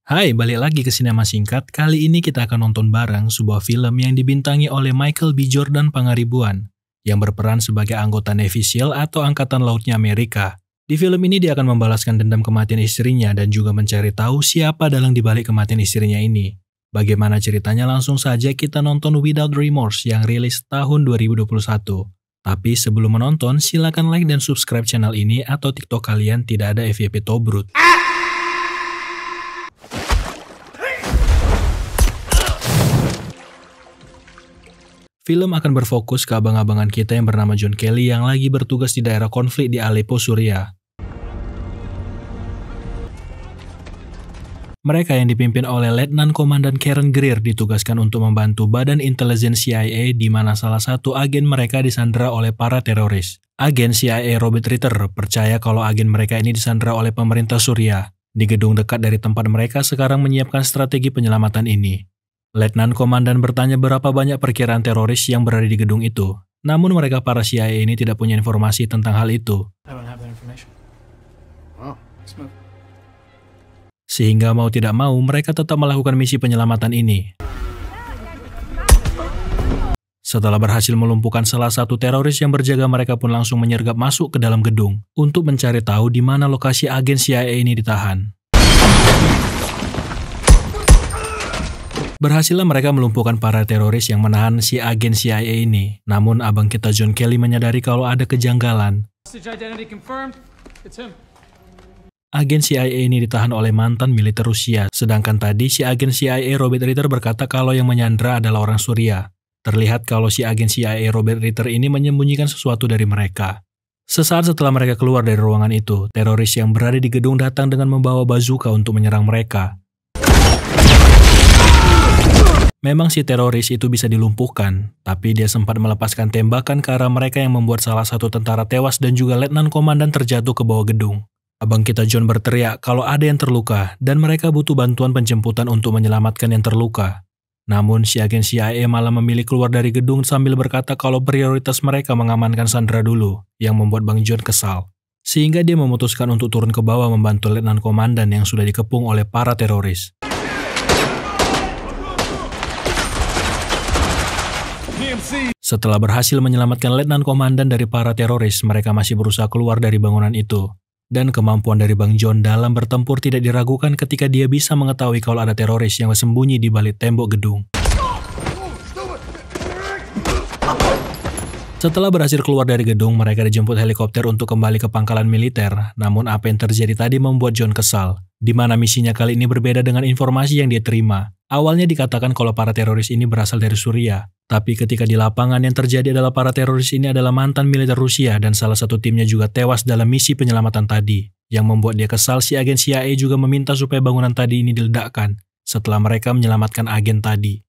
Hai, balik lagi ke Sinema Singkat. Kali ini kita akan nonton bareng sebuah film yang dibintangi oleh Michael B. Jordan Pangaribuan, yang berperan sebagai anggota Navy SEAL atau Angkatan Lautnya Amerika. Di film ini dia akan membalaskan dendam kematian istrinya dan juga mencari tahu siapa dalang dibalik kematian istrinya ini. Bagaimana ceritanya, langsung saja kita nonton Without Remorse yang rilis tahun 2021. Tapi sebelum menonton, silakan like dan subscribe channel ini atau TikTok kalian tidak ada FYP Tobrut. Film akan berfokus ke abang-abangan kita yang bernama John Kelly yang lagi bertugas di daerah konflik di Aleppo, Suriah. Mereka yang dipimpin oleh Letnan Komandan Karen Greer ditugaskan untuk membantu Badan Intelijen CIA di mana salah satu agen mereka disandera oleh para teroris. Agen CIA Robert Ritter percaya kalau agen mereka ini disandera oleh pemerintah Suriah. Di gedung dekat dari tempat mereka sekarang menyiapkan strategi penyelamatan ini. Letnan Komandan bertanya berapa banyak perkiraan teroris yang berada di gedung itu. Namun mereka para CIA ini tidak punya informasi tentang hal itu. Sehingga mau tidak mau mereka tetap melakukan misi penyelamatan ini. Setelah berhasil melumpuhkan salah satu teroris yang berjaga, mereka pun langsung menyergap masuk ke dalam gedung untuk mencari tahu di mana lokasi agen CIA ini ditahan. Berhasillah mereka melumpuhkan para teroris yang menahan si agen CIA ini. Namun abang kita John Kelly menyadari kalau ada kejanggalan. Agen CIA ini ditahan oleh mantan militer Rusia, sedangkan tadi si agen CIA Robert Ritter berkata kalau yang menyandra adalah orang Suriah. Terlihat kalau si agen CIA Robert Ritter ini menyembunyikan sesuatu dari mereka. Sesaat setelah mereka keluar dari ruangan itu, teroris yang berada di gedung datang dengan membawa bazooka untuk menyerang mereka. Memang si teroris itu bisa dilumpuhkan, tapi dia sempat melepaskan tembakan ke arah mereka yang membuat salah satu tentara tewas dan juga letnan komandan terjatuh ke bawah gedung. Abang kita John berteriak kalau ada yang terluka dan mereka butuh bantuan penjemputan untuk menyelamatkan yang terluka. Namun si agen CIA malah memilih keluar dari gedung sambil berkata kalau prioritas mereka mengamankan Sandra dulu, yang membuat Bang John kesal. Sehingga dia memutuskan untuk turun ke bawah membantu letnan komandan yang sudah dikepung oleh para teroris. Setelah berhasil menyelamatkan letnan komandan dari para teroris, mereka masih berusaha keluar dari bangunan itu. Dan kemampuan dari Bang John dalam bertempur tidak diragukan ketika dia bisa mengetahui kalau ada teroris yang bersembunyi di balik tembok gedung. Setelah berhasil keluar dari gedung, mereka dijemput helikopter untuk kembali ke pangkalan militer. Namun apa yang terjadi tadi membuat John kesal, di mana misinya kali ini berbeda dengan informasi yang dia terima. Awalnya dikatakan kalau para teroris ini berasal dari Suriah, tapi ketika di lapangan yang terjadi adalah para teroris ini adalah mantan militer Rusia dan salah satu timnya juga tewas dalam misi penyelamatan tadi. Yang membuat dia kesal, si agen CIA juga meminta supaya bangunan tadi ini diledakkan setelah mereka menyelamatkan agen tadi.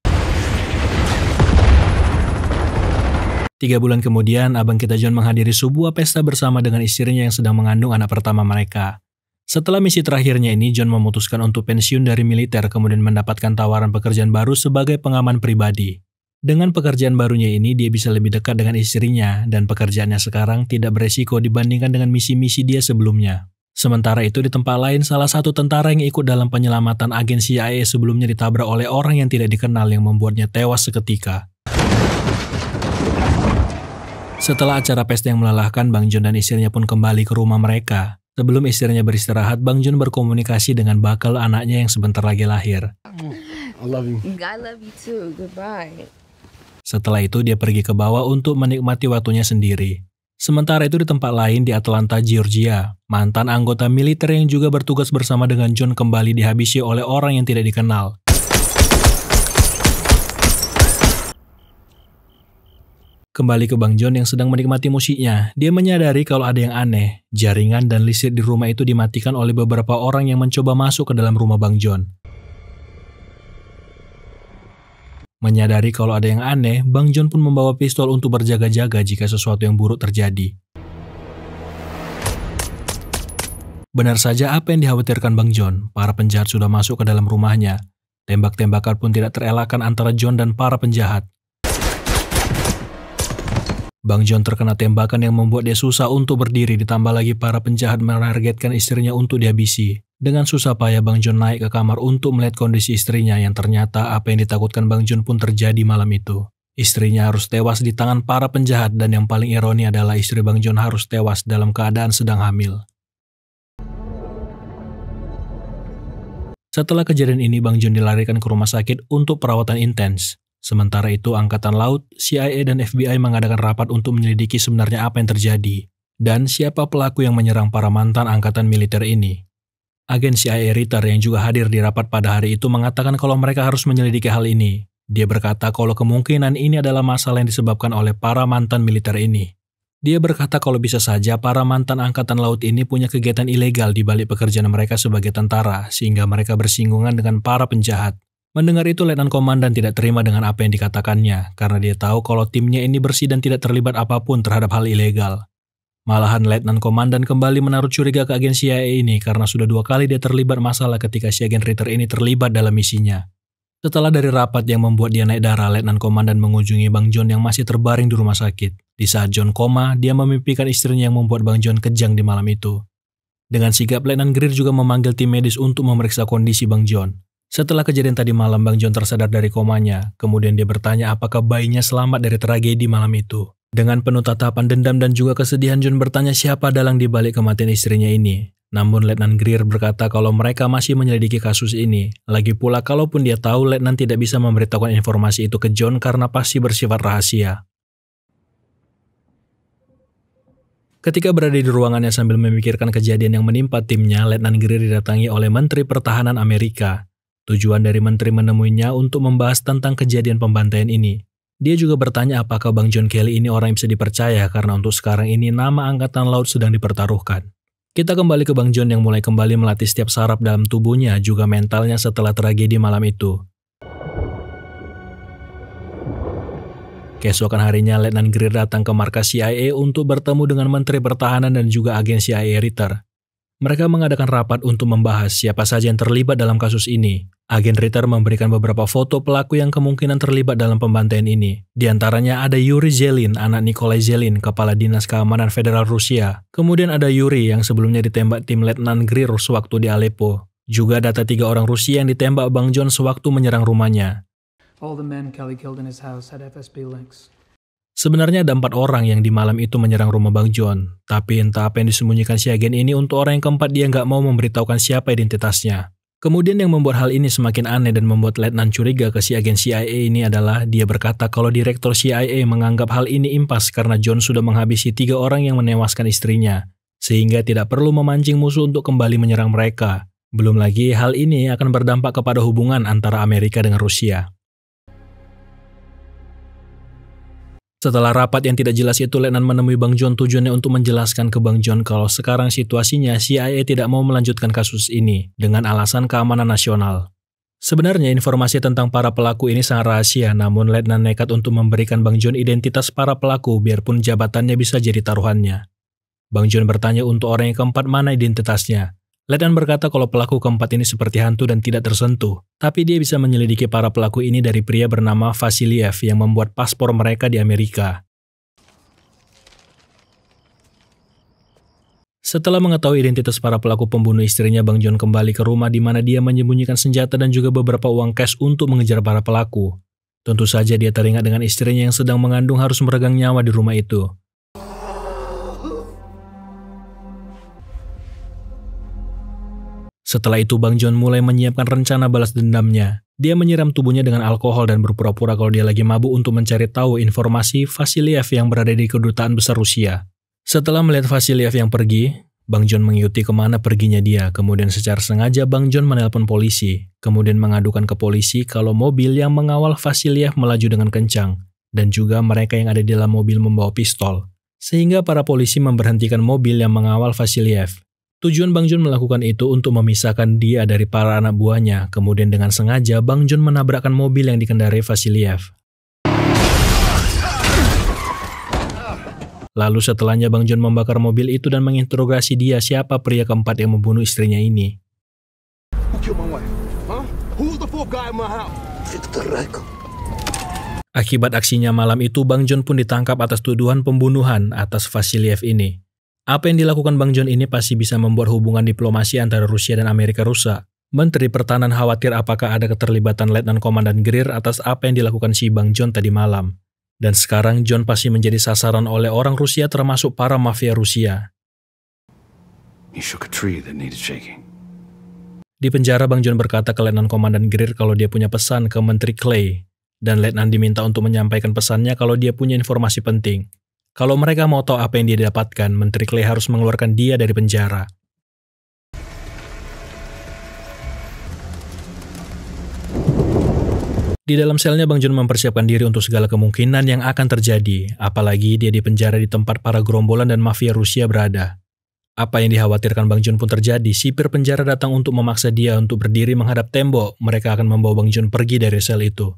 3 bulan kemudian, abang kita John menghadiri sebuah pesta bersama dengan istrinya yang sedang mengandung anak pertama mereka. Setelah misi terakhirnya ini, John memutuskan untuk pensiun dari militer kemudian mendapatkan tawaran pekerjaan baru sebagai pengaman pribadi. Dengan pekerjaan barunya ini, dia bisa lebih dekat dengan istrinya dan pekerjaannya sekarang tidak beresiko dibandingkan dengan misi-misi dia sebelumnya. Sementara itu di tempat lain, salah satu tentara yang ikut dalam penyelamatan agen CIA sebelumnya ditabrak oleh orang yang tidak dikenal yang membuatnya tewas seketika. Setelah acara pesta yang melelahkan, Bang John dan istrinya pun kembali ke rumah mereka. Sebelum istrinya beristirahat, Bang John berkomunikasi dengan bakal anaknya yang sebentar lagi lahir. I love you. I love you too. Goodbye. Setelah itu dia pergi ke bawah untuk menikmati waktunya sendiri. Sementara itu di tempat lain di Atlanta, Georgia, mantan anggota militer yang juga bertugas bersama dengan John kembali dihabisi oleh orang yang tidak dikenal. Kembali ke Bang John yang sedang menikmati musiknya, dia menyadari kalau ada yang aneh. Jaringan dan listrik di rumah itu dimatikan oleh beberapa orang yang mencoba masuk ke dalam rumah Bang John. Menyadari kalau ada yang aneh, Bang John pun membawa pistol untuk berjaga-jaga jika sesuatu yang buruk terjadi. Benar saja apa yang dikhawatirkan Bang John, para penjahat sudah masuk ke dalam rumahnya. Tembak-tembakan pun tidak terelakkan antara John dan para penjahat. Bang John terkena tembakan yang membuat dia susah untuk berdiri, ditambah lagi para penjahat menargetkan istrinya untuk dihabisi. Dengan susah payah Bang John naik ke kamar untuk melihat kondisi istrinya yang ternyata apa yang ditakutkan Bang John pun terjadi malam itu. Istrinya harus tewas di tangan para penjahat dan yang paling ironi adalah istri Bang John harus tewas dalam keadaan sedang hamil. Setelah kejadian ini, Bang John dilarikan ke rumah sakit untuk perawatan intens. Sementara itu, Angkatan Laut, CIA dan FBI mengadakan rapat untuk menyelidiki sebenarnya apa yang terjadi dan siapa pelaku yang menyerang para mantan angkatan militer ini. Agen CIA Ritter yang juga hadir di rapat pada hari itu mengatakan kalau mereka harus menyelidiki hal ini. Dia berkata kalau kemungkinan ini adalah masalah yang disebabkan oleh para mantan militer ini. Dia berkata kalau bisa saja para mantan angkatan laut ini punya kegiatan ilegal di balik pekerjaan mereka sebagai tentara, sehingga mereka bersinggungan dengan para penjahat. Mendengar itu, Letnan Komandan tidak terima dengan apa yang dikatakannya, karena dia tahu kalau timnya ini bersih dan tidak terlibat apapun terhadap hal ilegal. Malahan Letnan Komandan kembali menaruh curiga ke agen CIA ini karena sudah 2 kali dia terlibat masalah ketika si agen Ritter ini terlibat dalam misinya. Setelah dari rapat yang membuat dia naik darah, Letnan Komandan mengunjungi Bang John yang masih terbaring di rumah sakit. Di saat John koma, dia memimpikan istrinya yang membuat Bang John kejang di malam itu. Dengan sigap, Letnan Greer juga memanggil tim medis untuk memeriksa kondisi Bang John. Setelah kejadian tadi malam, Bang John tersadar dari komanya. Kemudian dia bertanya apakah bayinya selamat dari tragedi malam itu. Dengan penuh tatapan dendam dan juga kesedihan, John bertanya siapa dalang di balik kematian istrinya ini. Namun Letnan Greer berkata kalau mereka masih menyelidiki kasus ini. Lagi pula kalaupun dia tahu, Letnan tidak bisa memberitahukan informasi itu ke John karena pasti bersifat rahasia. Ketika berada di ruangannya sambil memikirkan kejadian yang menimpa timnya, Letnan Greer didatangi oleh Menteri Pertahanan Amerika. Tujuan dari menteri menemuinya untuk membahas tentang kejadian pembantaian ini. Dia juga bertanya apakah Bang John Kelly ini orang yang bisa dipercaya karena untuk sekarang ini nama Angkatan Laut sedang dipertaruhkan. Kita kembali ke Bang John yang mulai kembali melatih setiap saraf dalam tubuhnya juga mentalnya setelah tragedi malam itu. Keesokan harinya, Letnan Greer datang ke markas CIA untuk bertemu dengan Menteri Pertahanan dan juga agen CIA Ritter. Mereka mengadakan rapat untuk membahas siapa saja yang terlibat dalam kasus ini. Agen Ritter memberikan beberapa foto pelaku yang kemungkinan terlibat dalam pembantaian ini. Di antaranya ada Yuri Zelin, anak Nikolai Zelin, Kepala Dinas Keamanan Federal Rusia. Kemudian ada Yuri yang sebelumnya ditembak tim Letnan Greer sewaktu di Aleppo. Juga data 3 orang Rusia yang ditembak Bang John sewaktu menyerang rumahnya. All the men Kelly killed in his house had FSB links. Sebenarnya ada 4 orang yang di malam itu menyerang rumah Bang John. Tapi entah apa yang disembunyikan si agen ini untuk orang yang keempat dia nggak mau memberitahukan siapa identitasnya. Kemudian yang membuat hal ini semakin aneh dan membuat Letnan curiga ke si agen CIA ini adalah dia berkata kalau direktur CIA menganggap hal ini impas karena John sudah menghabisi 3 orang yang menewaskan istrinya. Sehingga tidak perlu memancing musuh untuk kembali menyerang mereka. Belum lagi hal ini akan berdampak kepada hubungan antara Amerika dengan Rusia. Setelah rapat yang tidak jelas itu, Letnan menemui Bang John tujuannya untuk menjelaskan ke Bang John kalau sekarang situasinya CIA tidak mau melanjutkan kasus ini dengan alasan keamanan nasional. Sebenarnya informasi tentang para pelaku ini sangat rahasia, namun Letnan nekat untuk memberikan Bang John identitas para pelaku biarpun jabatannya bisa jadi taruhannya. Bang John bertanya untuk orang yang keempat mana identitasnya. Letnan berkata kalau pelaku keempat ini seperti hantu dan tidak tersentuh, tapi dia bisa menyelidiki para pelaku ini dari pria bernama Vasiliev yang membuat paspor mereka di Amerika. Setelah mengetahui identitas para pelaku pembunuh istrinya, Bang John kembali ke rumah di mana dia menyembunyikan senjata dan juga beberapa uang cash untuk mengejar para pelaku. Tentu saja dia teringat dengan istrinya yang sedang mengandung harus meregang nyawa di rumah itu. Setelah itu, Bang John mulai menyiapkan rencana balas dendamnya. Dia menyiram tubuhnya dengan alkohol dan berpura-pura kalau dia lagi mabuk untuk mencari tahu informasi Vasiliev yang berada di kedutaan besar Rusia. Setelah melihat Vasiliev yang pergi, Bang John mengikuti kemana perginya dia. Kemudian secara sengaja Bang John menelpon polisi. Kemudian mengadukan ke polisi kalau mobil yang mengawal Vasiliev melaju dengan kencang. Dan juga mereka yang ada di dalam mobil membawa pistol. Sehingga para polisi memberhentikan mobil yang mengawal Vasiliev. Tujuan Bang John melakukan itu untuk memisahkan dia dari para anak buahnya. Kemudian dengan sengaja Bang John menabrakkan mobil yang dikendarai Vasiliev. Lalu setelahnya Bang John membakar mobil itu dan menginterogasi dia siapa pria keempat yang membunuh istrinya ini. Akibat aksinya malam itu, Bang John pun ditangkap atas tuduhan pembunuhan atas Vasiliev ini. Apa yang dilakukan Bang John ini pasti bisa membuat hubungan diplomasi antara Rusia dan Amerika rusak. Menteri Pertahanan khawatir apakah ada keterlibatan Letnan Komandan Greer atas apa yang dilakukan si Bang John tadi malam. Dan sekarang John pasti menjadi sasaran oleh orang Rusia termasuk para mafia Rusia. He shook a tree that needed shaking. Di penjara Bang John berkata ke Letnan Komandan Greer kalau dia punya pesan ke Menteri Clay. Dan Letnan diminta untuk menyampaikan pesannya kalau dia punya informasi penting. Kalau mereka mau tahu apa yang dia dapatkan, Menteri Clay harus mengeluarkan dia dari penjara. Di dalam selnya Bang John mempersiapkan diri untuk segala kemungkinan yang akan terjadi, apalagi dia di penjara di tempat para gerombolan dan mafia Rusia berada. Apa yang dikhawatirkan Bang John pun terjadi, sipir penjara datang untuk memaksa dia untuk berdiri menghadap tembok, mereka akan membawa Bang John pergi dari sel itu.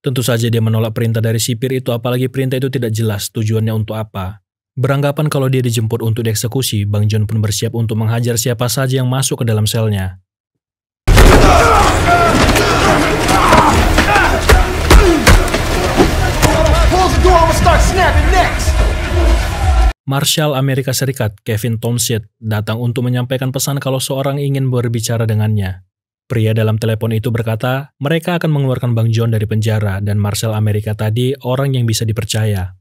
Tentu saja dia menolak perintah dari sipir itu, apalagi perintah itu tidak jelas tujuannya untuk apa. Beranggapan kalau dia dijemput untuk dieksekusi, Bang John pun bersiap untuk menghajar siapa saja yang masuk ke dalam selnya. Marshal Amerika Serikat Kevin Townsend datang untuk menyampaikan pesan kalau seorang ingin berbicara dengannya. Pria dalam telepon itu berkata, mereka akan mengeluarkan Bang John dari penjara dan Marshal Amerika tadi orang yang bisa dipercaya.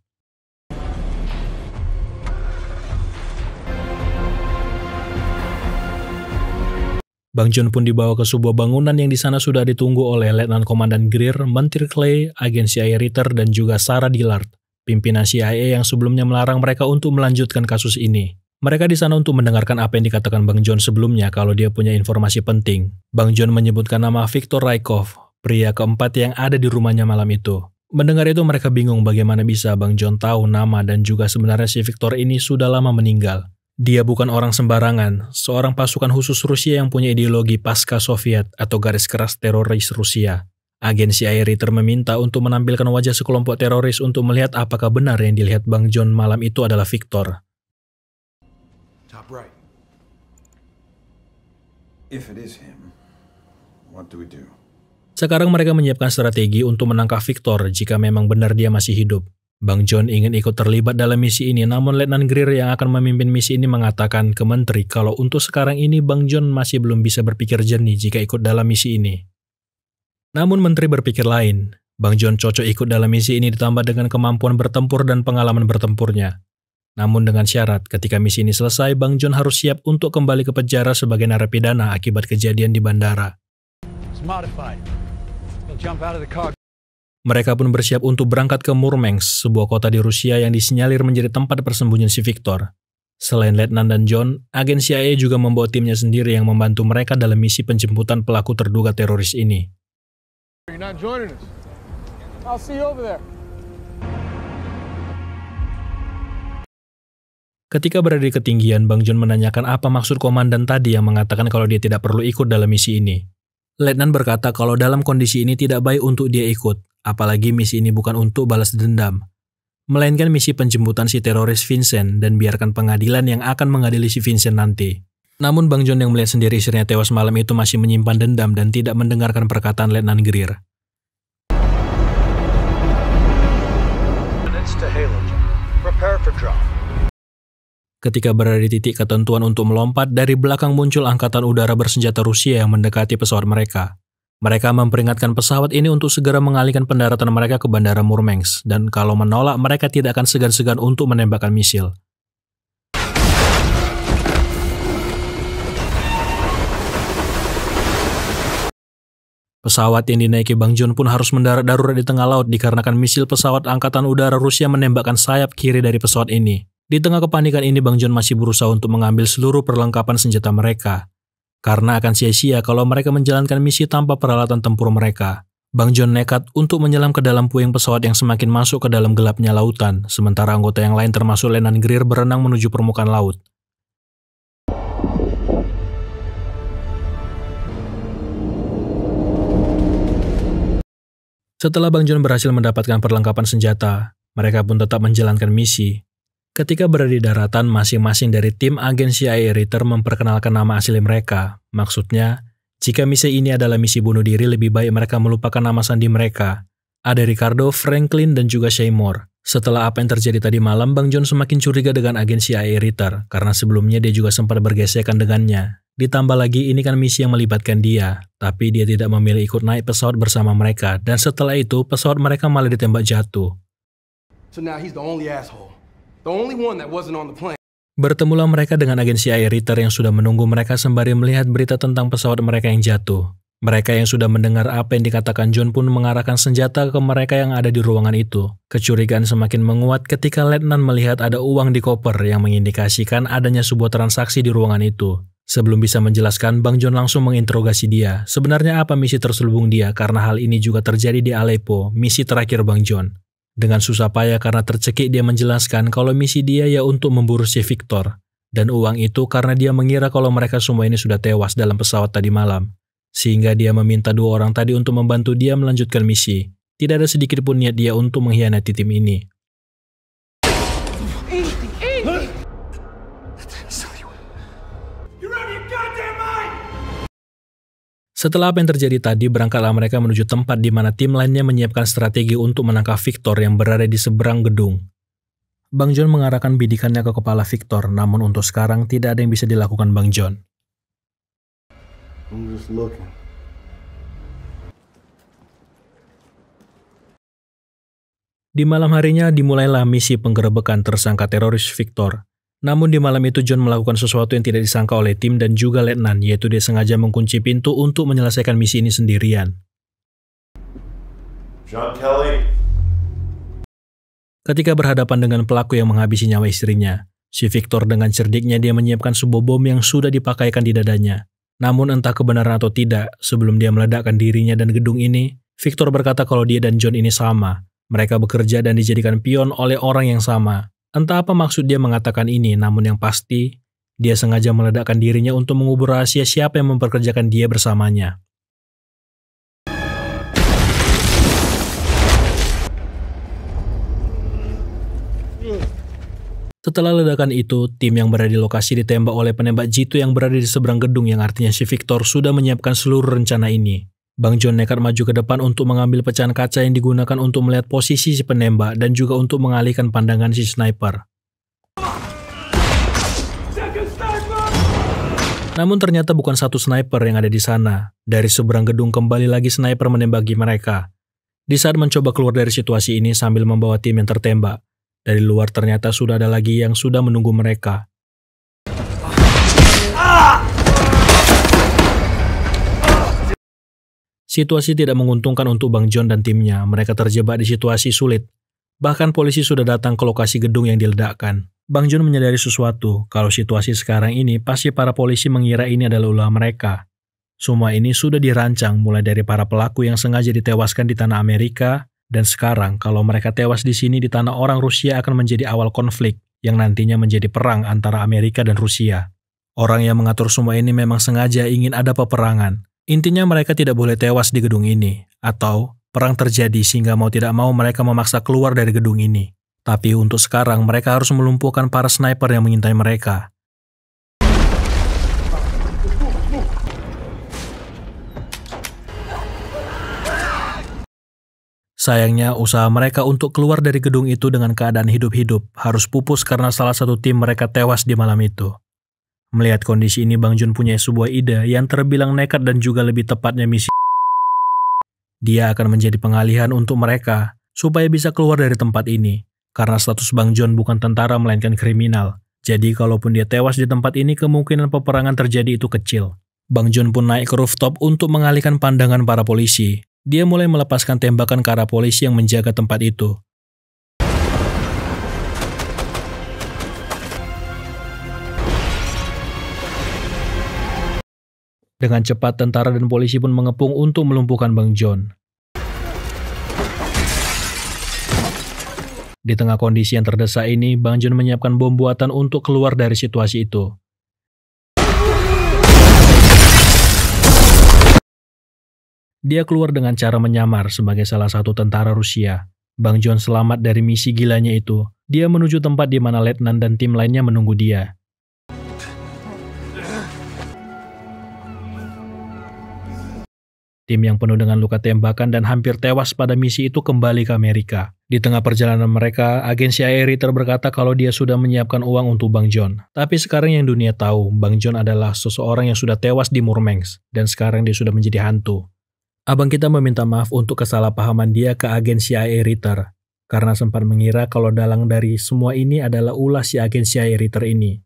Bang John pun dibawa ke sebuah bangunan yang di sana sudah ditunggu oleh Letnan Komandan Greer, Menteri Clay, agen CIA Ritter, dan juga Sarah Dillard, pimpinan CIA yang sebelumnya melarang mereka untuk melanjutkan kasus ini. Mereka di sana untuk mendengarkan apa yang dikatakan Bang John sebelumnya kalau dia punya informasi penting. Bang John menyebutkan nama Viktor Rykov, pria keempat yang ada di rumahnya malam itu. Mendengar itu mereka bingung bagaimana bisa Bang John tahu nama dan juga sebenarnya si Viktor ini sudah lama meninggal. Dia bukan orang sembarangan, seorang pasukan khusus Rusia yang punya ideologi pasca Soviet atau garis keras teroris Rusia. Agen CIA Ritter meminta untuk menampilkan wajah sekelompok teroris untuk melihat apakah benar yang dilihat Bang John malam itu adalah Viktor. Top right. If it is him, what do we do? Sekarang mereka menyiapkan strategi untuk menangkap Viktor jika memang benar dia masih hidup. Bang John ingin ikut terlibat dalam misi ini, namun Letnan Greer yang akan memimpin misi ini mengatakan ke menteri kalau untuk sekarang ini Bang John masih belum bisa berpikir jernih jika ikut dalam misi ini. Namun menteri berpikir lain. Bang John cocok ikut dalam misi ini ditambah dengan kemampuan bertempur dan pengalaman bertempurnya. Namun dengan syarat, ketika misi ini selesai, Bang John harus siap untuk kembali ke penjara sebagai narapidana akibat kejadian di bandara. Mereka pun bersiap untuk berangkat ke Murmansk, sebuah kota di Rusia yang disinyalir menjadi tempat persembunyian si Viktor. Selain Letnan dan John, agen CIA juga membawa timnya sendiri yang membantu mereka dalam misi penjemputan pelaku terduga teroris ini. Ketika berada di ketinggian, Bang John menanyakan apa maksud komandan tadi yang mengatakan kalau dia tidak perlu ikut dalam misi ini. Letnan berkata kalau dalam kondisi ini tidak baik untuk dia ikut, apalagi misi ini bukan untuk balas dendam, melainkan misi penjemputan si teroris Vincent dan biarkan pengadilan yang akan mengadili si Vincent nanti. Namun Bang John yang melihat sendiri istrinya tewas malam itu masih menyimpan dendam dan tidak mendengarkan perkataan Letnan Greer. Ketika berada di titik ketentuan untuk melompat, dari belakang muncul angkatan udara bersenjata Rusia yang mendekati pesawat mereka. Mereka memperingatkan pesawat ini untuk segera mengalihkan pendaratan mereka ke bandara Murmansk, dan kalau menolak, mereka tidak akan segan-segan untuk menembakkan misil. Pesawat yang dinaiki Bang John pun harus mendarat darurat di tengah laut dikarenakan misil pesawat angkatan udara Rusia menembakkan sayap kiri dari pesawat ini. Di tengah kepanikan ini, Bang John masih berusaha untuk mengambil seluruh perlengkapan senjata mereka. Karena akan sia-sia kalau mereka menjalankan misi tanpa peralatan tempur mereka. Bang John nekat untuk menyelam ke dalam puing pesawat yang semakin masuk ke dalam gelapnya lautan, sementara anggota yang lain termasuk Letnan Greer berenang menuju permukaan laut. Setelah Bang John berhasil mendapatkan perlengkapan senjata, mereka pun tetap menjalankan misi. Ketika berada di daratan, masing-masing dari tim agen CIA Ritter memperkenalkan nama asli mereka. Maksudnya, jika misi ini adalah misi bunuh diri, lebih baik mereka melupakan nama sandi mereka. Ada Ricardo, Franklin, dan juga Seymour. Setelah apa yang terjadi tadi malam, Bang John semakin curiga dengan agen CIA Ritter, karena sebelumnya dia juga sempat bergesekan dengannya. Ditambah lagi ini kan misi yang melibatkan dia, tapi dia tidak memilih ikut naik pesawat bersama mereka, dan setelah itu pesawat mereka malah ditembak jatuh. So now he's the only asshole. The only one that wasn't on the plane. Bertemulah mereka dengan agen CIA Ritter yang sudah menunggu mereka sembari melihat berita tentang pesawat mereka yang jatuh. Mereka yang sudah mendengar apa yang dikatakan John pun mengarahkan senjata ke mereka yang ada di ruangan itu. Kecurigaan semakin menguat ketika Letnan melihat ada uang di koper yang mengindikasikan adanya sebuah transaksi di ruangan itu. Sebelum bisa menjelaskan, Bang John langsung menginterogasi dia. Sebenarnya apa misi terselubung dia karena hal ini juga terjadi di Aleppo, misi terakhir Bang John. Dengan susah payah karena tercekik dia menjelaskan kalau misi dia ya untuk memburu si Victor. Dan uang itu karena dia mengira kalau mereka semua ini sudah tewas dalam pesawat tadi malam. Sehingga dia meminta dua orang tadi untuk membantu dia melanjutkan misi. Tidak ada sedikit pun niat dia untuk mengkhianati tim ini. Setelah apa yang terjadi tadi, berangkatlah mereka menuju tempat di mana tim lainnya menyiapkan strategi untuk menangkap Victor yang berada di seberang gedung. Bang John mengarahkan bidikannya ke kepala Victor, namun untuk sekarang tidak ada yang bisa dilakukan Bang John. I'm just looking. Di malam harinya dimulailah misi penggerebekan tersangka teroris Victor. Namun di malam itu John melakukan sesuatu yang tidak disangka oleh tim dan juga Letnan, yaitu dia sengaja mengunci pintu untuk menyelesaikan misi ini sendirian. John Kelly. Ketika berhadapan dengan pelaku yang menghabisi nyawa istrinya, si Victor dengan cerdiknya dia menyiapkan sebuah bom yang sudah dipakaikan di dadanya. Namun entah kebenaran atau tidak, sebelum dia meledakkan dirinya dan gedung ini, Victor berkata kalau dia dan John ini sama. Mereka bekerja dan dijadikan pion oleh orang yang sama. Entah apa maksud dia mengatakan ini, namun yang pasti, dia sengaja meledakkan dirinya untuk mengubur rahasia siapa yang memperkerjakan dia bersamanya. Setelah ledakan itu, tim yang berada di lokasi ditembak oleh penembak jitu yang berada di seberang gedung yang artinya si Victor sudah menyiapkan seluruh rencana ini. Bang John nekat maju ke depan untuk mengambil pecahan kaca yang digunakan untuk melihat posisi si penembak dan juga untuk mengalihkan pandangan si sniper. Namun ternyata bukan satu sniper yang ada di sana. Dari seberang gedung kembali lagi sniper menembaki mereka. Di saat mencoba keluar dari situasi ini sambil membawa tim yang tertembak, dari luar ternyata sudah ada lagi yang sudah menunggu mereka. Situasi tidak menguntungkan untuk Bang John dan timnya. Mereka terjebak di situasi sulit. Bahkan polisi sudah datang ke lokasi gedung yang diledakkan. Bang John menyadari sesuatu, kalau situasi sekarang ini pasti para polisi mengira ini adalah ulah mereka. Semua ini sudah dirancang mulai dari para pelaku yang sengaja ditewaskan di tanah Amerika. Dan sekarang, kalau mereka tewas di sini di tanah orang Rusia akan menjadi awal konflik yang nantinya menjadi perang antara Amerika dan Rusia. Orang yang mengatur semua ini memang sengaja ingin ada peperangan. Intinya mereka tidak boleh tewas di gedung ini, atau perang terjadi sehingga mau tidak mau mereka memaksa keluar dari gedung ini. Tapi untuk sekarang mereka harus melumpuhkan para sniper yang mengintai mereka. Sayangnya, usaha mereka untuk keluar dari gedung itu dengan keadaan hidup-hidup harus pupus karena salah satu tim mereka tewas di malam itu. Melihat kondisi ini, Bang John punya sebuah ide yang terbilang nekat dan juga lebih tepatnya misi. Dia akan menjadi pengalihan untuk mereka supaya bisa keluar dari tempat ini. Karena status Bang John bukan tentara melainkan kriminal. Jadi kalaupun dia tewas di tempat ini, kemungkinan peperangan terjadi itu kecil. Bang John pun naik ke rooftop untuk mengalihkan pandangan para polisi. Dia mulai melepaskan tembakan ke arah polisi yang menjaga tempat itu. Dengan cepat, tentara dan polisi pun mengepung untuk melumpuhkan Bang John. Di tengah kondisi yang terdesak ini, Bang John menyiapkan bom buatan untuk keluar dari situasi itu. Dia keluar dengan cara menyamar sebagai salah satu tentara Rusia. Bang John selamat dari misi gilanya itu. Dia menuju tempat di mana Letnan dan tim lainnya menunggu dia. Tim yang penuh dengan luka tembakan dan hampir tewas pada misi itu kembali ke Amerika. Di tengah perjalanan mereka, agen CIA Ritter berkata kalau dia sudah menyiapkan uang untuk Bang John. Tapi sekarang yang dunia tahu, Bang John adalah seseorang yang sudah tewas di Murmansk, dan sekarang dia sudah menjadi hantu. Abang kita meminta maaf untuk kesalahpahaman dia ke agen CIA Ritter, karena sempat mengira kalau dalang dari semua ini adalah ulah si agen CIA Ritter ini.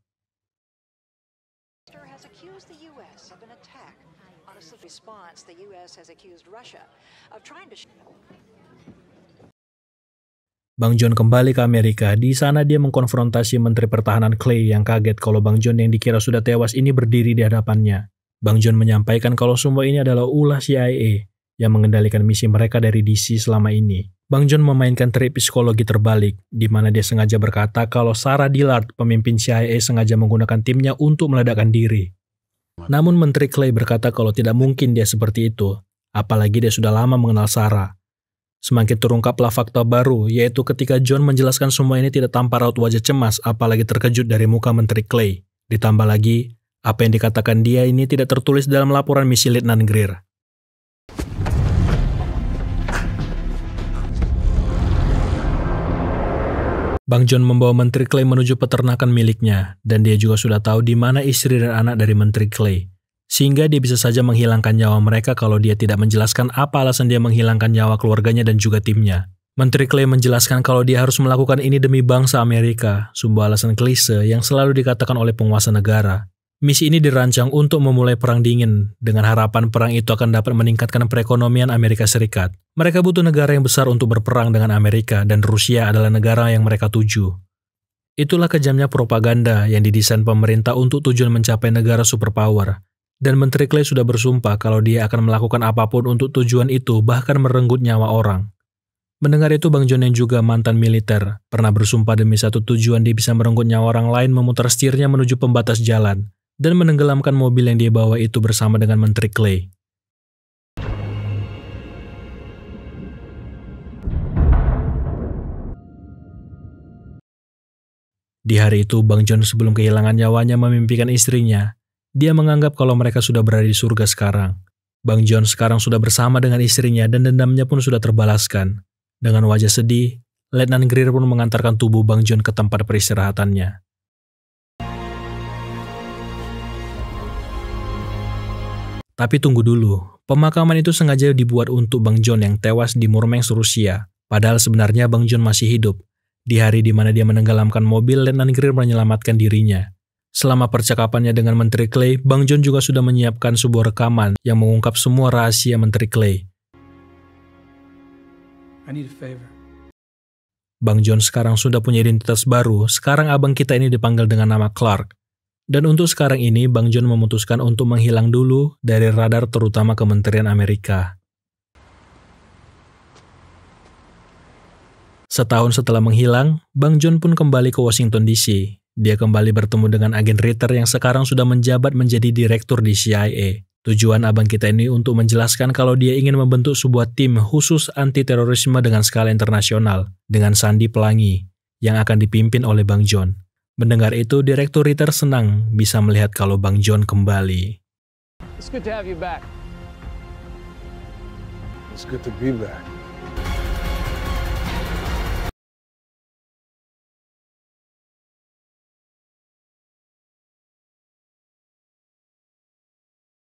Bang John kembali ke Amerika. Di sana dia mengkonfrontasi Menteri Pertahanan Clay yang kaget kalau Bang John yang dikira sudah tewas ini berdiri di hadapannya. Bang John menyampaikan kalau semua ini adalah ulah CIA yang mengendalikan misi mereka dari DC selama ini. Bang John memainkan trik psikologi terbalik, di mana dia sengaja berkata kalau Sarah Dillard, pemimpin CIA, sengaja menggunakan timnya untuk meledakkan diri. Namun Menteri Clay berkata kalau tidak mungkin dia seperti itu, apalagi dia sudah lama mengenal Sarah. Semakin terungkaplah fakta baru, yaitu ketika John menjelaskan semua ini tidak tanpa raut wajah cemas, apalagi terkejut dari muka Menteri Clay. Ditambah lagi, apa yang dikatakan dia ini tidak tertulis dalam laporan misi Letnan Greer. Bang John membawa Menteri Clay menuju peternakan miliknya, dan dia juga sudah tahu di mana istri dan anak dari Menteri Clay. Sehingga dia bisa saja menghilangkan nyawa mereka kalau dia tidak menjelaskan apa alasan dia menghilangkan nyawa keluarganya dan juga timnya. Menteri Clay menjelaskan kalau dia harus melakukan ini demi bangsa Amerika, sebuah alasan klise yang selalu dikatakan oleh penguasa negara. Misi ini dirancang untuk memulai perang dingin, dengan harapan perang itu akan dapat meningkatkan perekonomian Amerika Serikat. Mereka butuh negara yang besar untuk berperang dengan Amerika, dan Rusia adalah negara yang mereka tuju. Itulah kejamnya propaganda yang didesain pemerintah untuk tujuan mencapai negara superpower. Dan Menteri Clay sudah bersumpah kalau dia akan melakukan apapun untuk tujuan itu, bahkan merenggut nyawa orang. Mendengar itu, Bang John yang juga mantan militer, pernah bersumpah demi satu tujuan dia bisa merenggut nyawa orang lain memutar setirnya menuju pembatas jalan, dan menenggelamkan mobil yang dia bawa itu bersama dengan Menteri Clay. Di hari itu, Bang John sebelum kehilangan nyawanya memimpikan istrinya. Dia menganggap kalau mereka sudah berada di surga sekarang. Bang John sekarang sudah bersama dengan istrinya dan dendamnya pun sudah terbalaskan. Dengan wajah sedih, Letnan Greer pun mengantarkan tubuh Bang John ke tempat peristirahatannya. Tapi tunggu dulu, pemakaman itu sengaja dibuat untuk Bang John yang tewas di Murmansk, Rusia. Padahal sebenarnya Bang John masih hidup. Di hari di mana dia menenggelamkan mobil, Letnan Greer menyelamatkan dirinya. Selama percakapannya dengan Menteri Clay, Bang John juga sudah menyiapkan sebuah rekaman yang mengungkap semua rahasia Menteri Clay. I need a favor. Bang John sekarang sudah punya identitas baru, sekarang abang kita ini dipanggil dengan nama Clark. Dan untuk sekarang ini, Bang John memutuskan untuk menghilang dulu dari radar terutama Kementerian Amerika. Setahun setelah menghilang, Bang John pun kembali ke Washington DC. Dia kembali bertemu dengan agen Ritter yang sekarang sudah menjabat menjadi direktur di CIA. Tujuan abang kita ini untuk menjelaskan kalau dia ingin membentuk sebuah tim khusus anti-terorisme dengan skala internasional, dengan Sandi Pelangi, yang akan dipimpin oleh Bang John. Mendengar itu, Direktur Ritter senang bisa melihat kalau Bang John kembali. It's good to have you back. It's good to be back.